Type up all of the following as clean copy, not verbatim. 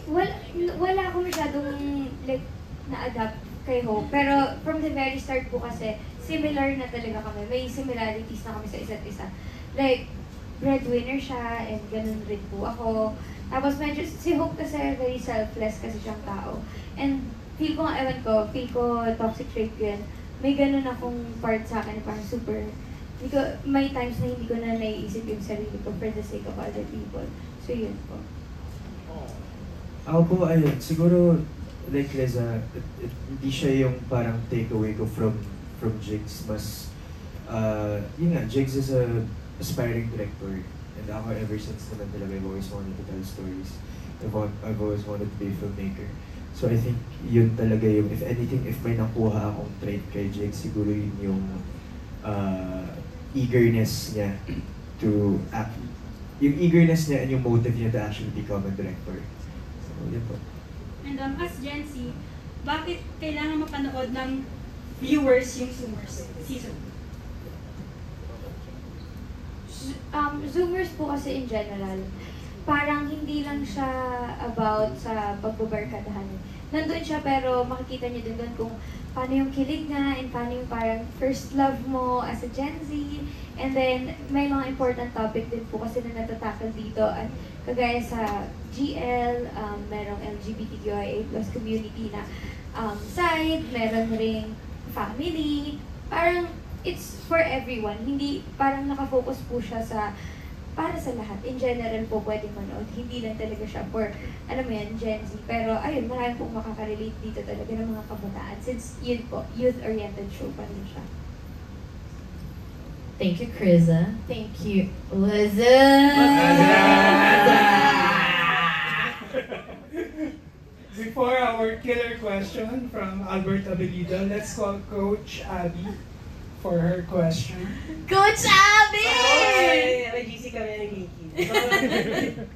Wala akong masyadong like na-adapt kay Hope. Pero from the very start po kasi, similar na talaga kami. May similarities na kami sa isa't isa. Like, breadwinner siya and ganun rin po ako. Tapos medyo, si Hope kasi very selfless kasi siyang tao. And feel ko nga, ewan ko, feel ko toxic trait ko yan. May ganun akong part sa akin, parang super, may times na hindi ko na naiisip yung sarili ko for the sake of other people. So yun po. Ako po, ayun, siguro, like Liza, hindi siya yung parang takeaway ko from Jigs. Mas, yun nga, Jigs is a aspiring director. And ako, ever since naman talaga, I've always wanted to tell stories. I've always wanted to be a filmmaker. So I think yun talaga yung, if anything, if may nakuha akong trait kay Jigs, siguro yun yung eagerness niya to act. Yung eagerness niya and yung motive niya to actually become a director. Yun po. And as Gen Z, bakit kailangan mapanood ng viewers yung Zoomers season? Zoomers po kasi in general, parang hindi lang siya about sa pagbabarkadahan. Nandun siya pero makikita niyo din doon kung paano yung kilig nga and paano yung parang first love mo as a Gen Z. And then, may mga important topic din po kasi na natatakal dito at kagaya sa GL, merong LGBTQIA+ community na side, meron ring family. Parang it's for everyone. Hindi, parang nakafocus po siya sa para sa lahat. In general po pwedeng manood. Hindi lang talaga siya for, alam mo yan, Gen Z. Pero ayun, marami pong makaka-relate dito talaga ng mga kabataan. Since yun po, youth-oriented show pa rin siya. Thank you, Kriza. Thank you, Liza. Before our killer question from Albert Abelido, let's call Coach Abby for her question. Coach Abby! May GC kami ng Nikki.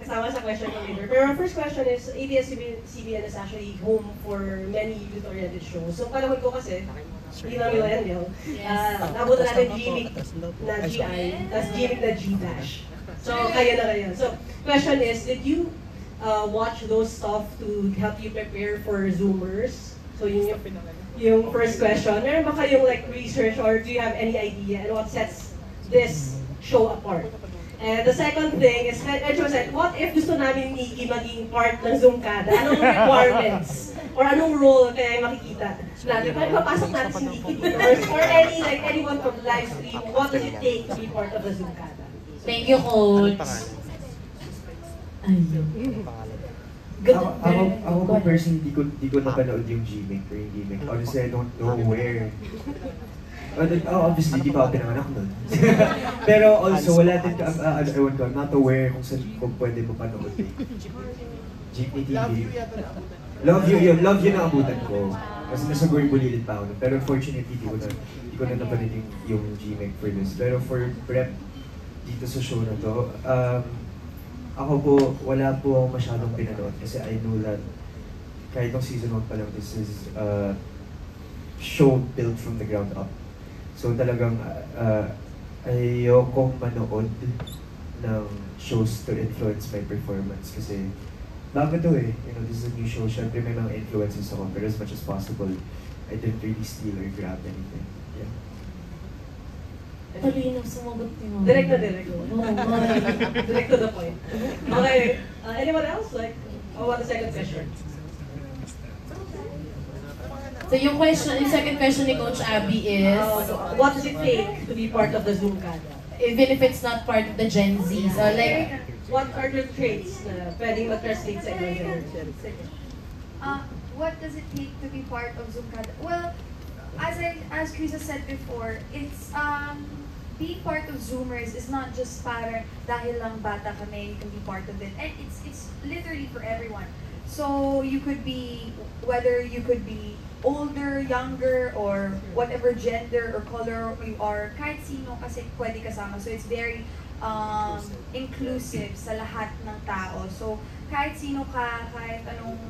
Kasama sa question ko later. Pero our first question is, ABS-CBN is actually home for many youth-oriented shows. So panahon ko kasi, hindi lang millennial. Nabuto natin Gimmick na GI, tapos Gimmick na G-Dash. So, kaya na kayo. So, question is, did you watch those stuff to help you prepare for Zoomers? So, yung first question, meron ba kayong like research or do you have any idea and what sets this show apart? And the second thing is, medyo said, what if gusto namin Nikki maging part ng Zoomkada? Anong requirements? Or anong role kaya makikita natin? Pwede papasok natin si Nikki dito? Or anyone from live stream, what does it take to be part of the Zoomkada? Thank you, Coach. Ayun. Ako po personally, di ko napanood yung Gmake or yung Gmake. Honestly, I don't know where. Obviously, di pa ako pinanganak nun. Pero also, wala din, ewan ko, I'm not aware kung pwede mo panood eh. Jeepney TV. Love you na abutan ko. Kasi nasa Bulilit pa ako nun. Pero unfortunately, di ko na napanood yung Gmake for this. Pero for prep dito sa show na to, ako po, wala po akong masyadong pinanood kasi I know that kahit ng season 1 pa lang, this is a show built from the ground up. So talagang ayokong manood ng shows to influence my performance kasi bago to eh. You know, this is a new show. Siyempre may mga influences ako pero as much as possible, I didn't really steal or grab anything. Yeah. Talino, sumagot niyo. Direct na direct. Direct to the point. Okay. Anyone else? Like, how about the second question? So yung second question ni Coach Abby is, what does it take to be part of the Zoomkada? even if it's not part of the Gen Z, so like, what are the traits na pwedeng ma-translate sa ibang generation? What does it take to be part of Zoomkada? Well, as Krisa said before, it's being part of Zoomers is not just para dahil lang bata kami, you can be part of it. And it's literally for everyone. So you could be, whether you could be older, younger, or whatever gender or color you are, kahit sino kasi pwede kasama. So it's very inclusive sa lahat ng tao. So kahit sino ka, kahit anong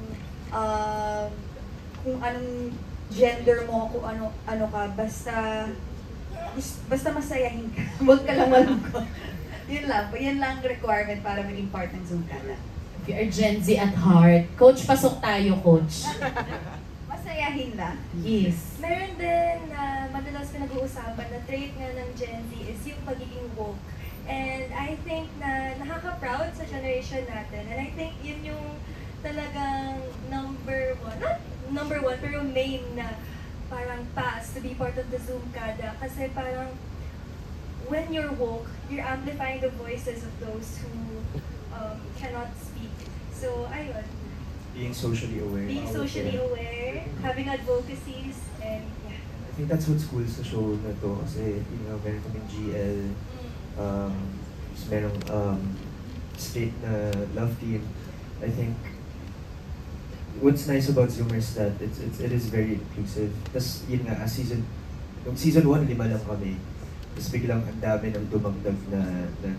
kung anong gender mo, kung ano ka, basta masayahin ka. Huwag ka lang malungkot. Yun lang requirement para maging part ng Zoomkada. We are Gen Z at heart. Coach, pasok tayo, Coach. Masayahin lang. Yes. Meron din na madalas pinag-uusapan na trait nga ng Gen Z is yung pagiging woke. And I think na nakaka-proud sa generation natin. And I think yun yung talagang number one, not number one, pero main na parang pass to be part of the Zoom Kada. Kasi parang when you're woke, you're amplifying the voices of those who cannot speak. So, ayun. Being socially aware. Being socially aware, having advocacies, and yeah. I think that's what schools sa show na to. Kasi, meron kaming GL, merong state na love team. I think what's nice about Zoomers that it is very inclusive. Tapos yun nga, season 1, 5 lang kami. Tapos biglang ang dami ng dumagdag na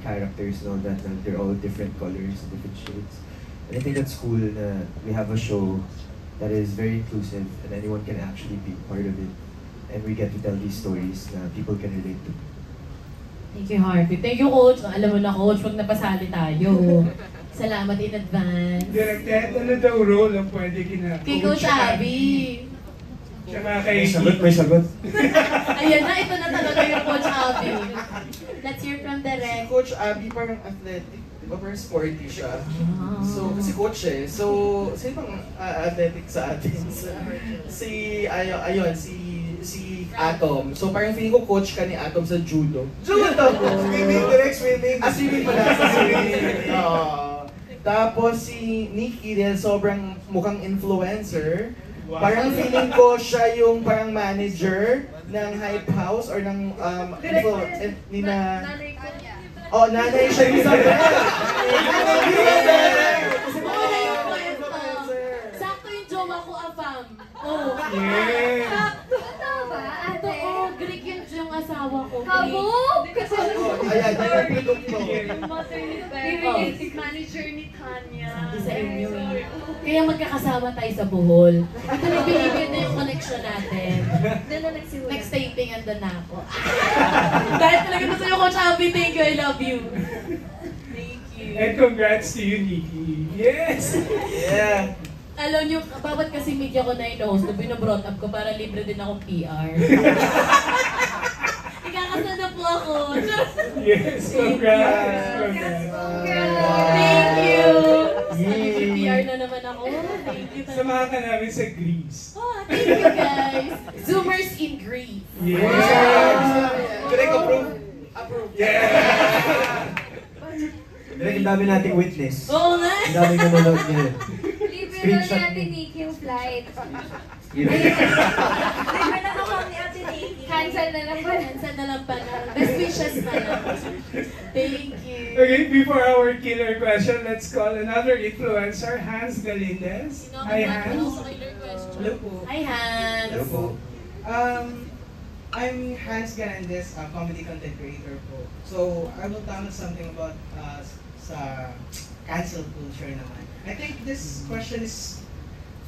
characters, no, that they're all different colors, different shades. And I think that's cool na we have a show that is very inclusive and anyone can actually be part of it. And we get to tell these stories na people can relate to. Thank you, Harvey. Thank you, Coach. Alam mo na, Coach, wag napasali tayo. Salamat in advance. Direct, ano daw role ang pwede kina Kay Coach Abby. Tsaka kay... May sagot. Ayan na, ito na talaga yung Coach Abby. Let's hear from the Si rec. Coach Abby parang athletic, di ba parang sporty siya? So, kasi coach eh. So, sino bang athletic sa atin? Si Atom. So, parang feeling ko coach ka ni Atom sa judo. Judo! Swimming, direct swimming. Swimming pala sa swimming. Tapos si Nikki dahil sobrang mukhang influencer. Wow. Parang feeling ko siya yung parang manager ng Hype House or ng ni na... Oh, nanay siya yung Isabel! Nanay yung Isabel! Kasi Wala yung mga kwento. Sakto yung jowa ko, Afam. Oh. Yeah! Totoo ba, ate? Totoo, Greek yung asawa ko. Kabog! Kasi Ayan, yung produkto. manager ni Tanya. Sabi sa inyo eh. Kaya magkakasama tayo sa Bohol. Ito na binibigyan na yung connection natin. Doon na nagsimula. Next taping, andun na ako. Dahil talaga na sa'yo, Coach Abby. Thank you, I love you. Thank you. And congrats to you, Nikki. Yes! Yeah. Alam niyo, bawat kasi media ko na in-host, na binobrought up ko para libre din akong PR. Ikakasal na po ako. Yes, congrats! Thank you! Naging PR na naman ako. Thank you. Samahan ka namin sa Greece. Oh, thank you guys. Zoomers in Greece. Yes! Direct approve. Approve. Yeah! Direct, ang dami nating witness. Oo nga. Ang daming nanonood ngayon. Libre na ni Ate Nikki yung flight. Libre na ako ni Ate Nikki. Cancel na lang ba? Cancel na lang pala. Best wishes na lang. Thank you. Okay, before our killer question, let's call another influencer, Hans Galindez. Hi, Hans. Hello po. Hi, Hans. Hello po. I'm Hans Galindez, a comedy content creator po. So, I will tell you something about sa cancel culture naman. I think this question is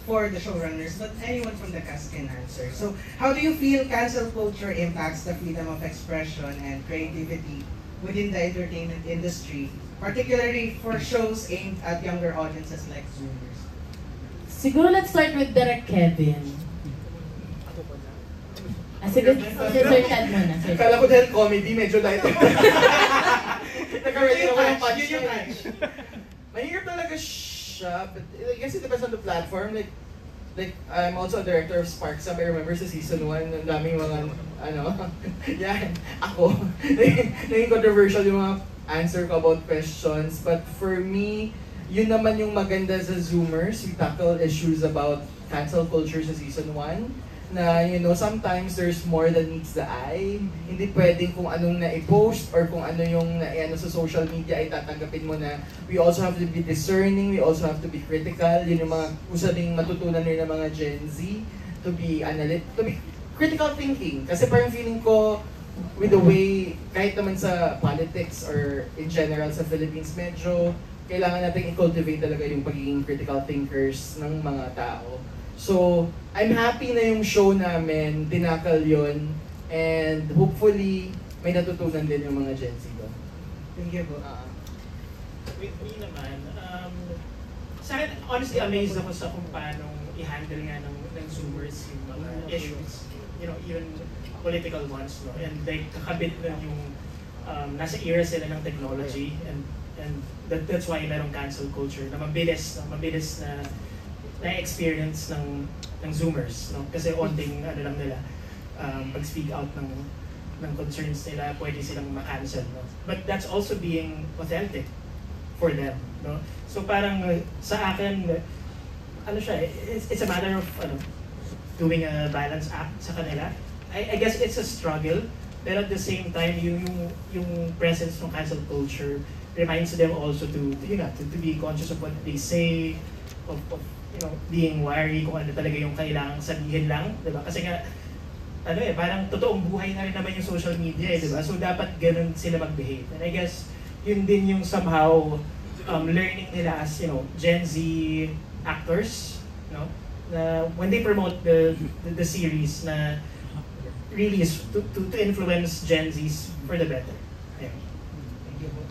for the showrunners, but anyone from the cast can answer. So, how do you feel cancel culture impacts the freedom of expression and creativity within the entertainment industry, particularly for shows aimed at younger audiences like Zoomers? Siguro let's start with Direct Kevin. Sige, Sir Chad muna. Sir. Kala ko dahil comedy, medyo light. Nagka-ready ako ng punchline. Mahirap talaga siya, but I guess it depends on the platform. Like I'm also a director of Sparks Up. I remember sa season 1, ang daming mga, yan, ako. Naging controversial yung mga answer ko about questions. But for me, yun naman yung maganda sa Zoomers. We tackle issues about cancel culture sa season 1. Na, sometimes there's more than meets the eye. Hindi pwedeng kung anong na-post or kung ano yung sa social media ay tatanggapin mo na. We also have to be discerning, we also have to be critical. Yun yung mga usaling matutunan rin ng mga Gen Z to be critical thinking. Kasi parang feeling ko, with the way, kahit naman sa politics or in general sa Philippines, medyo kailangan natin i-cultivate talaga yung pagiging critical thinkers ng mga tao. So, I'm happy na yung show namin, tinakal yun, and hopefully, may natutunan din yung mga Gen Z doon. Thank you po. With me naman, honestly amazed ako sa kung paano i-handle nga ng Zoomers yung mga issues, you know, even political ones, no? And like kakabit na yung nasa era sila ng technology, and that's why merong cancel culture na mabilis na experience ng Zoomers, no? Kasi onting ano lang nila, pag-speak out ng concerns nila, pwede silang ma-cancel, no? But that's also being authentic for them, no? So parang sa akin, ano siya, it's a matter of doing a balance act sa kanila. I guess it's a struggle, pero at the same time, yung presence ng cancel culture reminds them also to be conscious of what they say, of being wary kung ano talaga yung kailangang sabihin lang, di ba? Kasi nga, parang totoong buhay na rin naman yung social media, di ba? So dapat ganun sila mag-behave. And I guess, yun din yung somehow learning nila as, Gen Z actors, no? Na when they promote the series na really is to influence Gen Zs for the better. Yeah.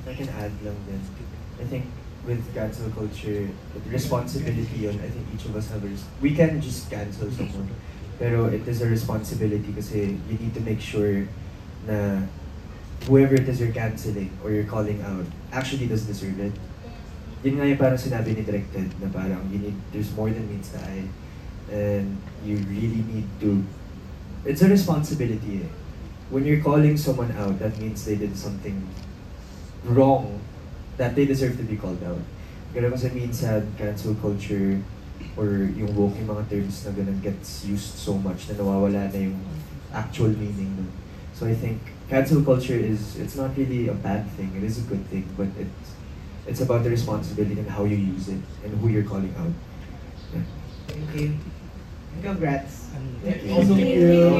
I can add lang din. I think with cancel culture, the responsibility yun, I think each of us have we can just cancel someone. Pero it is a responsibility kasi you need to make sure na whoever it is you're canceling or you're calling out actually does deserve it. Yun nga yung parang sinabi ni Directed na parang there's more than meets the eye. And you really need to, it's a responsibility. When you're calling someone out, that means they did something wrong that they deserve to be called out. Pero kasi minsan, cancel culture or yung woke, yung mga terms na ganun gets used so much na nawawala na yung actual meaning nun. So I think cancel culture it's not really a bad thing, it is a good thing, but it's about the responsibility and how you use it and who you're calling out. Yeah. Thank you. Congrats. Also, Thank you.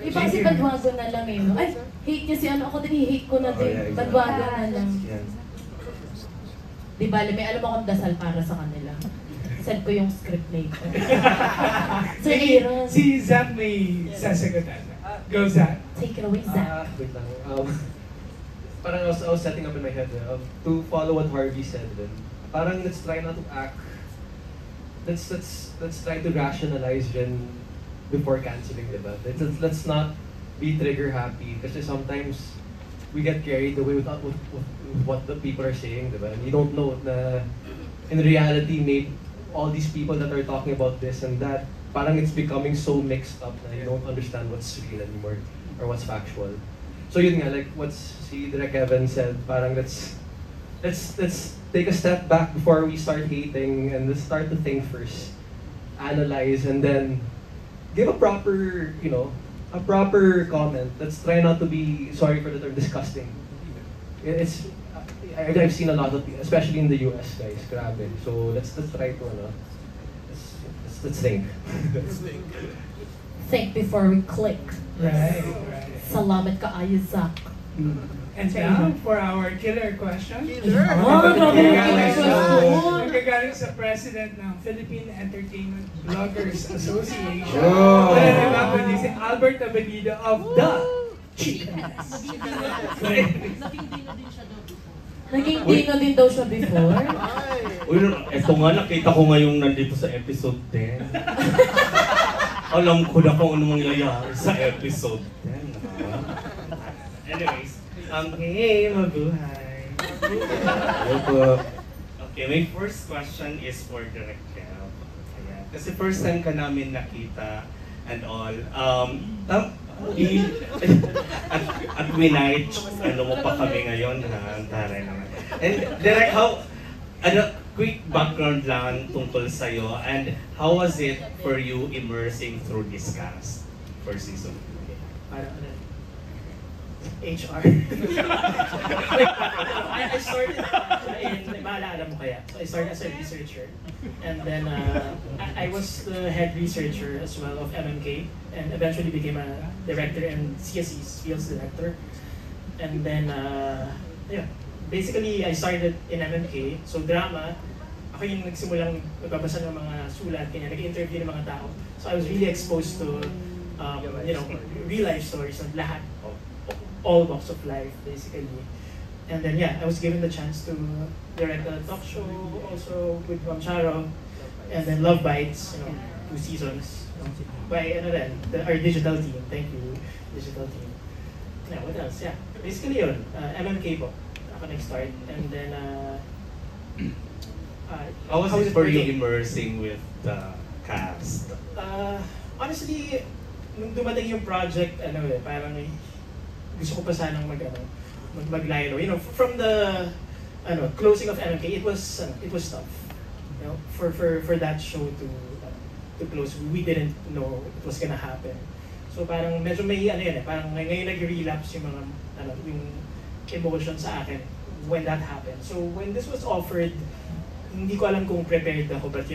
Iba si Badwago na lang eh. No? Ay, hate niya si ako din, hate ko na din. Yeah, exactly. Badwago na lang. Yeah. Di bale, may alam akong dasal para sa kanila. Send ko yung script later. Sir Aaron. Si Zach may sasagutan. Go, Zach. Take it away, Zach. Wait lang. Parang I was setting up in my head to follow what Harvey said. Parang let's try not to act. Let's try to rationalize Jen before canceling, diba? Let's not be trigger happy kasi sometimes we get carried away with what the people are saying, diba? And you don't know na in reality, maybe all these people that are talking about this and that, parang it's becoming so mixed up na you don't understand what's real anymore or what's factual. So yun nga, like what si Direk Evan said, parang let's take a step back before we start hating and let's start to think first, analyze, and then give a proper, a proper comment. Let's try not to be, sorry for the term, disgusting. I've seen a lot of, especially in the US, guys, grabe. So let's try to, let's think. Think before we click. Right. Salamat kaayo, Zach. And now, for our killer question. Nagagaling sa President ng Philippine Entertainment Bloggers Association. Wala na ba kundi si Albert Abelido of the Chicas. Naging dino din daw siya before. Uy, eto nga, nakita ko ngayong nandito sa episode 10. Alam ko na kung ano mangyayari sa episode 10. Anyways, hey, mabuhay. Hello po. Okay, my first question is for Direk Kev. Ayan. Kasi first time ka namin nakita and all. At winite, ano mo pa kami ngayon, ha? Taray naman. And Direk, quick background lang tungkol sa'yo, and how was it for you immersing through this cast for season 2? Parang HR. I started maalala mo kaya. So I started as a researcher. And then I was the head researcher as well of MMK and eventually became a director and CSE's Fields Director. And then, basically I started in MMK. So drama, ako yung nagsimulang nagbabasa ng mga sulat, kanya nag-interview ng mga tao. So I was really exposed to, real life stories ng lahat. All walks of life, basically. And then yeah, I was given the chance to direct a talk show also with Ma'am Charo, and then Love Bites, 2 seasons. By our digital team. Thank you, digital team. Yeah, what else? Yeah, basically yun. MMK po. Ako nag-start. And then, how was it for you immersing with the cast? Honestly, nung dumating yung project, parang gusto ko pa sanang maglilo. From the closing of MMK, it was tough. For that show to close, we didn't know it was gonna happen. So parang medyo may parang ngayon nag-relapse yung mga yung emotion sa akin when that happened. So when this was offered, hindi ko alam kung prepared ako, but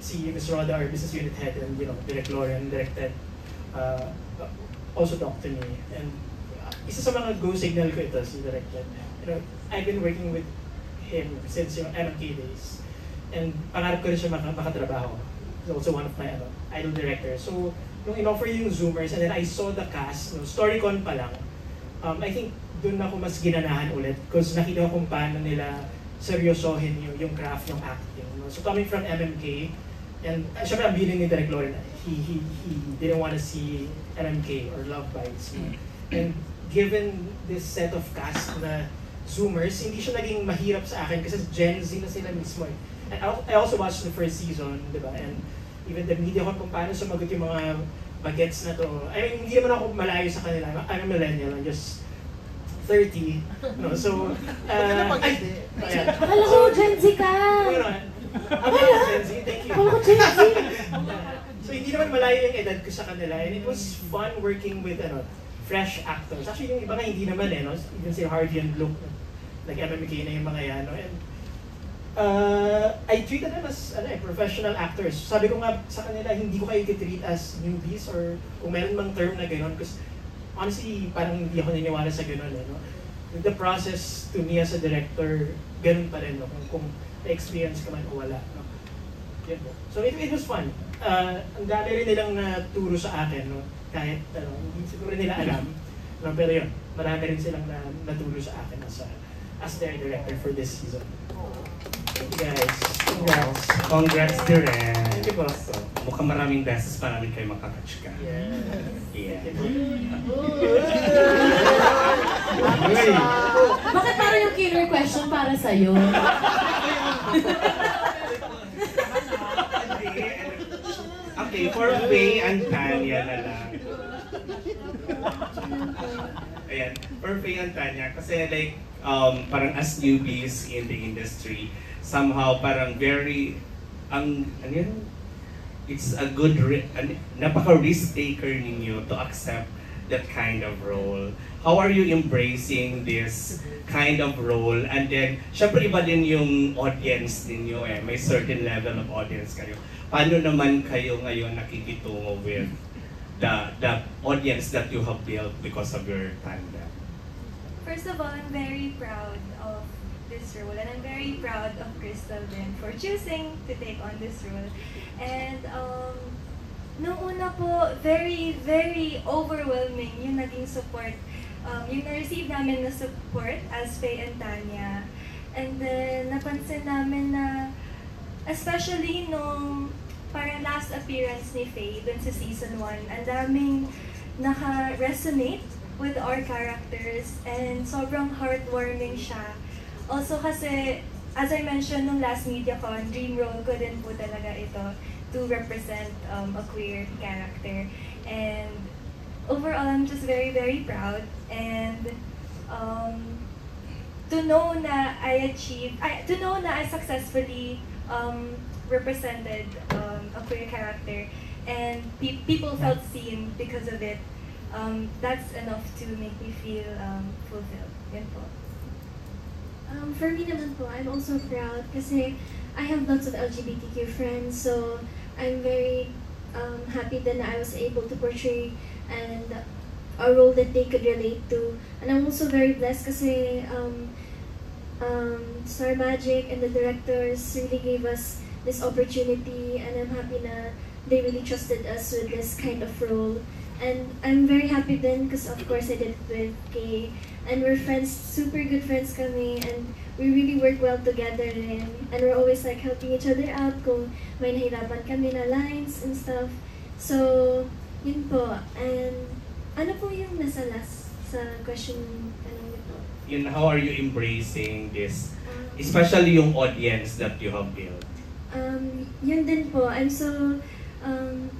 si Ms. Roda, our business unit head, and Direk Lauren, Direk Ted, also talked to me. And isa sa mga go signal ko ito, si Direk Ted. I've been working with him since yung MMK days. And pangarap ko rin siya makatrabaho. He's also one of my idol directors. So, nung in-offer yung Zoomers, and then I saw the cast, StoryCon pa lang, I think doon ako mas ginanahan ulit because nakita ko kung paano nila seryosohin yung craft ng acting. So coming from MMK, and syempre ang bilin ni Direk Lauren, he didn't want to see MMK or Love Bites. And given this set of cast na Zoomers, hindi siya naging mahirap sa akin kasi Gen Z na sila mismo. And I also watched the first season, di ba? And even the media kung paano sumagot yung mga bagets na to. I mean, hindi naman ako malayo sa kanila. I'm a millennial, I'm just 30. So, Akala ko Gen Z ka! I'm not Gen Z, thank you. Akala ko Gen Z! So, hindi naman malayo yung edad ko sa kanila. And it was fun working with fresh actors. Actually, yung iba nga hindi naman even si Harvey and Luke, nag-MMK na yung mga yan. And I treated them as professional actors. Sabi ko nga sa kanila, hindi ko kayo i-treat as newbies or kung meron mang term na gano'n. Because honestly, parang hindi ako niniwala sa gano'n. The process to me as a director, gano'n pa rin. Kung na-experience ka man o wala. Yun po. So it was fun. Ang dami rin nilang naturo sa akin. Kahit hindi siguro nila alam. Pero yun, marami rin silang naturo sa akin as their director for this season. Thank you guys. Congrats. Congrats, Direk. Thank you po. So, mukhang maraming beses pa namin kayo makakatch ka. Yeah. Bakit parang yung killer question para sa'yo? Okay, for Faye and Tanya na lang. Ayan, for Faye and Tanya, kasi parang as newbies in the industry, somehow parang it's a good, napaka-risk taker ninyo to accept that kind of role. How are you embracing this kind of role? And then, syempre iba din yung audience ninyo may certain level of audience kayo. Paano naman kayo ngayon nakikitungo with the audience that you have built because of your tandem? First of all, I'm very proud of this role, and I'm very proud of Crystal din for choosing to take on this role. And nung una po, very, very overwhelming yung naging support. Yung na-receive namin na support as Faye and Tanya. And then, napansin namin na, especially nung parang last appearance ni Faye dun sa season 1, ang daming naka-resonate with our characters and sobrang heartwarming siya. Also kasi, as I mentioned nung last MediaCon, dream role ko din po talaga ito to represent a queer character. And overall, I'm just very, very proud. And to know na I successfully represented a queer character and people felt seen because of it, that's enough to make me feel fulfilled. Yan po. For me naman po, I'm also proud kasi I have lots of LGBTQ friends, so I'm very happy that I was able to portray and a role that they could relate to. And I'm also very blessed kasi Star Magic and the directors really gave us this opportunity, and I'm happy na they really trusted us with this kind of role. And I'm very happy then because of course I did it with Kay. And we're friends, super good friends kami, and we really work well together rin. And we're always like helping each other out kung may nahirapan kami na lines and stuff. So, yun po. And ano po yung nasa last sa question kanina po? Yun, how are you embracing this, especially yung audience that you have built? Yun din po. I'm so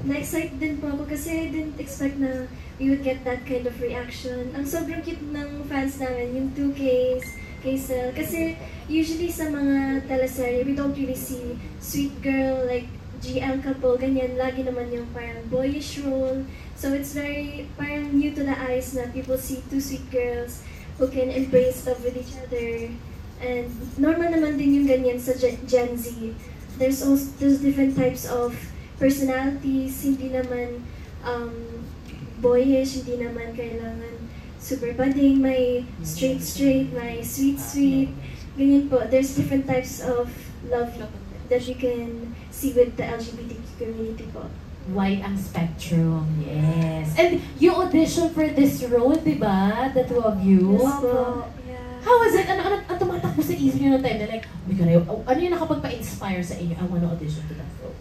na-excite din po ako kasi I didn't expect na we would get that kind of reaction. Ang sobrang cute ng fans namin, yung 2Ks, Kaysel. Kasi usually sa mga teleserye, we don't really see sweet girl, like GL couple, ganyan. Lagi naman yung parang boyish role. So it's very parang new to the eyes na people see two sweet girls who can embrace love with each other. And normal naman din yung ganyan sa Gen Z. There's different types of personalities, hindi naman boyish, hindi naman kailangan super budding, may straight, may sweet, ganyan po. There's different types of love that you can see with the LGBTQ community po. Wide ang spectrum, yes. And you audition for this role, di ba? The two of you? Yes po. How was it? Ano tumatakbo sa isip niyo ng time na like, ano yung nakapagpa-inspire sa inyo? I wanna audition to that role.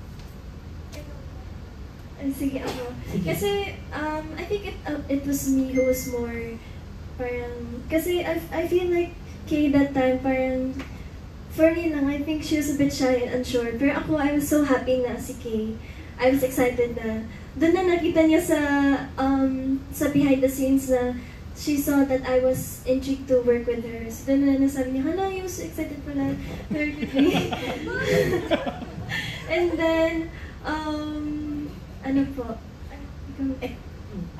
Sige ako. Kasi I think it was me who was more parang kasi I feel like Kay that time parang for me lang I think she was a bit shy and unsure. Pero ako I was so happy na si Kay. I was excited na doon na nakita niya sa behind the scenes na she saw that I was intrigued to work with her. So doon na nasabi niya, hala, you so excited pala to work with me. And then ano po?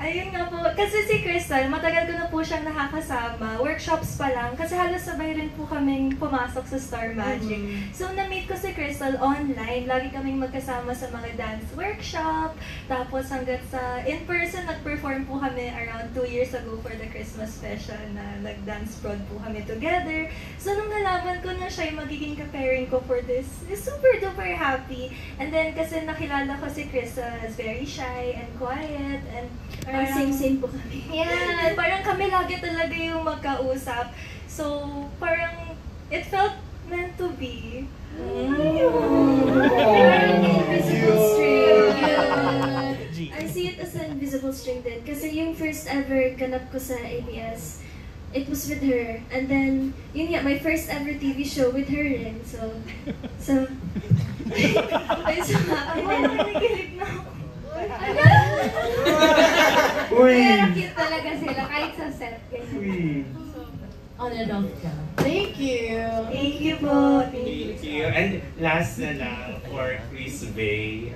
Ayun nga po, kasi si Crystal, matagal ko na po siyang nakakasama, workshops pa lang, kasi halos sabay rin po kaming pumasok sa Star Magic. So, na-meet ko si Crystal online, lagi kaming magkasama sa mga dance workshop, tapos hanggat sa in-person, nag-perform po kami around 2 years ago for the Christmas special na nag-dance prod po kami together. So, nung nalaman ko na siya yung magiging ka-pairing ko for this, super duper happy. And then, kasi nakilala ko si Crystal as very shy and quiet, and parang same po kami. Yeah, parang kami lagi talaga yung magkausap. So, parang it felt meant to be. Parang invisible string. I see it as an invisible string din. Kasi yung first ever ganap ko sa ABS, it was with her. And then, yun nga, my first ever TV show with her rin. So, I'm so happy. Nakikilig na ako. Pero cute talaga sila kahit sa set. On and off ka. Thank you! Thank you po. Thank you. And last na lang for Chris Bay.